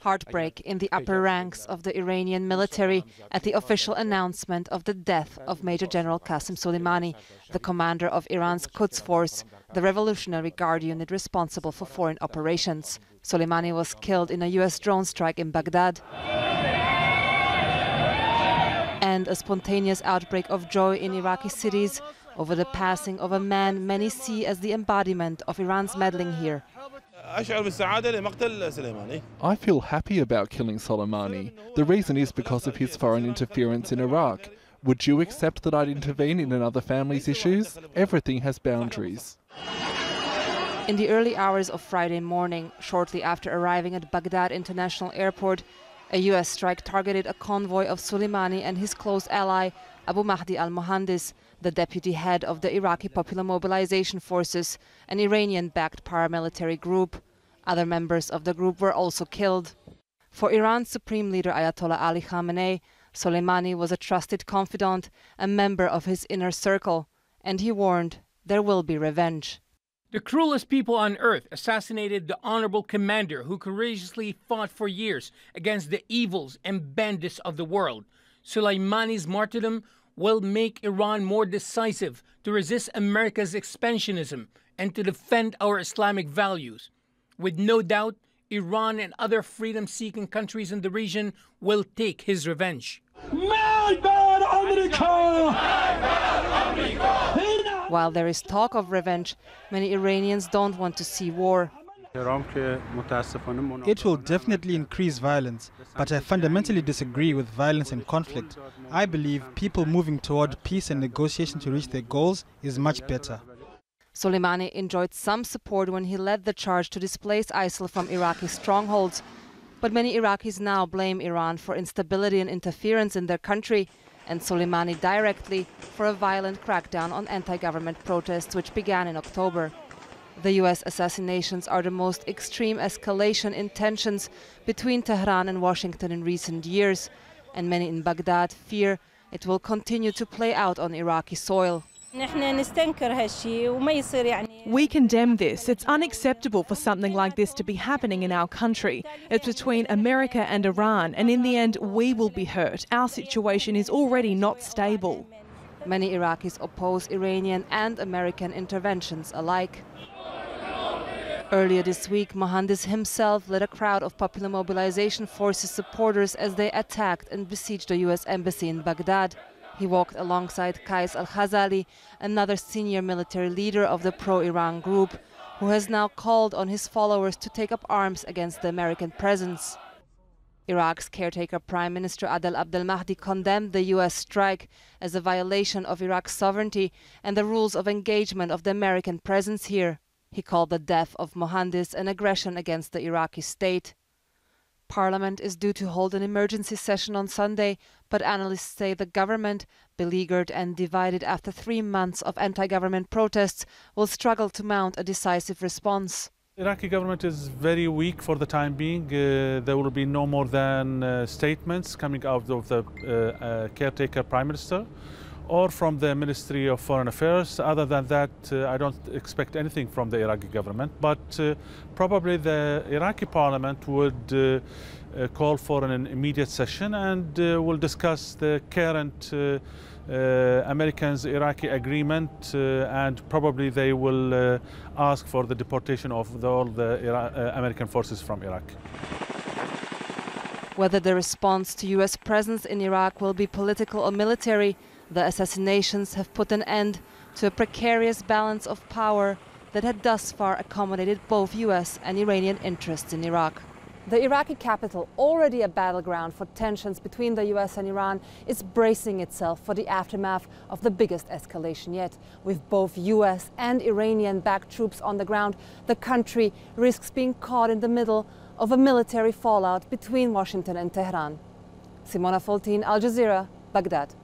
Heartbreak in the upper ranks of the Iranian military at the official announcement of the death of Major General Qassem Soleimani, the commander of Iran's Quds Force, the Revolutionary Guard unit responsible for foreign operations. Soleimani was killed in a US drone strike in Baghdad. And a spontaneous outbreak of joy in Iraqi cities over the passing of a man many see as the embodiment of Iran's meddling here. I feel happy about killing Soleimani. The reason is because of his foreign interference in Iraq. Would you accept that I'd intervene in another family's issues? Everything has boundaries. In the early hours of Friday morning, shortly after arriving at Baghdad International Airport, a US strike targeted a convoy of Soleimani and his close ally, Abu Mahdi al-Muhandis, the deputy head of the Iraqi Popular Mobilization Forces, an Iranian-backed paramilitary group. Other members of the group were also killed. For Iran's supreme leader Ayatollah Ali Khamenei, Soleimani was a trusted confidant, a member of his inner circle, and he warned there will be revenge. The cruelest people on earth assassinated the honorable commander who courageously fought for years against the evils and bandits of the world. Soleimani's martyrdom will make Iran more decisive to resist America's expansionism and to defend our Islamic values. With no doubt, Iran and other freedom-seeking countries in the region will take his revenge. While there is talk of revenge, many Iranians don't want to see war. It will definitely increase violence, but I fundamentally disagree with violence and conflict. I believe people moving toward peace and negotiation to reach their goals is much better. Soleimani enjoyed some support when he led the charge to displace ISIL from Iraqi strongholds. But many Iraqis now blame Iran for instability and interference in their country, and Soleimani directly for a violent crackdown on anti-government protests which began in October. The US assassinations are the most extreme escalation in tensions between Tehran and Washington in recent years, and many in Baghdad fear it will continue to play out on Iraqi soil. We condemn this. It's unacceptable for something like this to be happening in our country. It's between America and Iran, and in the end, we will be hurt. Our situation is already not stable. Many Iraqis oppose Iranian and American interventions alike. Earlier this week, Muhandis himself led a crowd of Popular Mobilization Forces supporters as they attacked and besieged the US embassy in Baghdad. He walked alongside Qais al-Khazali, another senior military leader of the pro-Iran group, who has now called on his followers to take up arms against the American presence. Iraq's caretaker Prime Minister Adel Abdel Mahdi condemned the US strike as a violation of Iraq's sovereignty and the rules of engagement of the American presence here. He called the death of Muhandis an aggression against the Iraqi state. Parliament is due to hold an emergency session on Sunday, but analysts say the government, beleaguered and divided after 3 months of anti-government protests, will struggle to mount a decisive response. The Iraqi government is very weak for the time being. There will be no more than statements coming out of the caretaker Prime Minister or from the Ministry of Foreign Affairs. Other than that, I don't expect anything from the Iraqi government. But probably the Iraqi parliament would call for an immediate session and will discuss the current Americans-Iraqi agreement, and probably they will ask for the deportation of all the American forces from Iraq. Whether the response to US presence in Iraq will be political or military, the assassinations have put an end to a precarious balance of power that had thus far accommodated both US and Iranian interests in Iraq. The Iraqi capital, already a battleground for tensions between the US and Iran, is bracing itself for the aftermath of the biggest escalation yet. With both US and Iranian-backed troops on the ground, the country risks being caught in the middle of a military fallout between Washington and Tehran. Simona Foltin, Al Jazeera, Baghdad.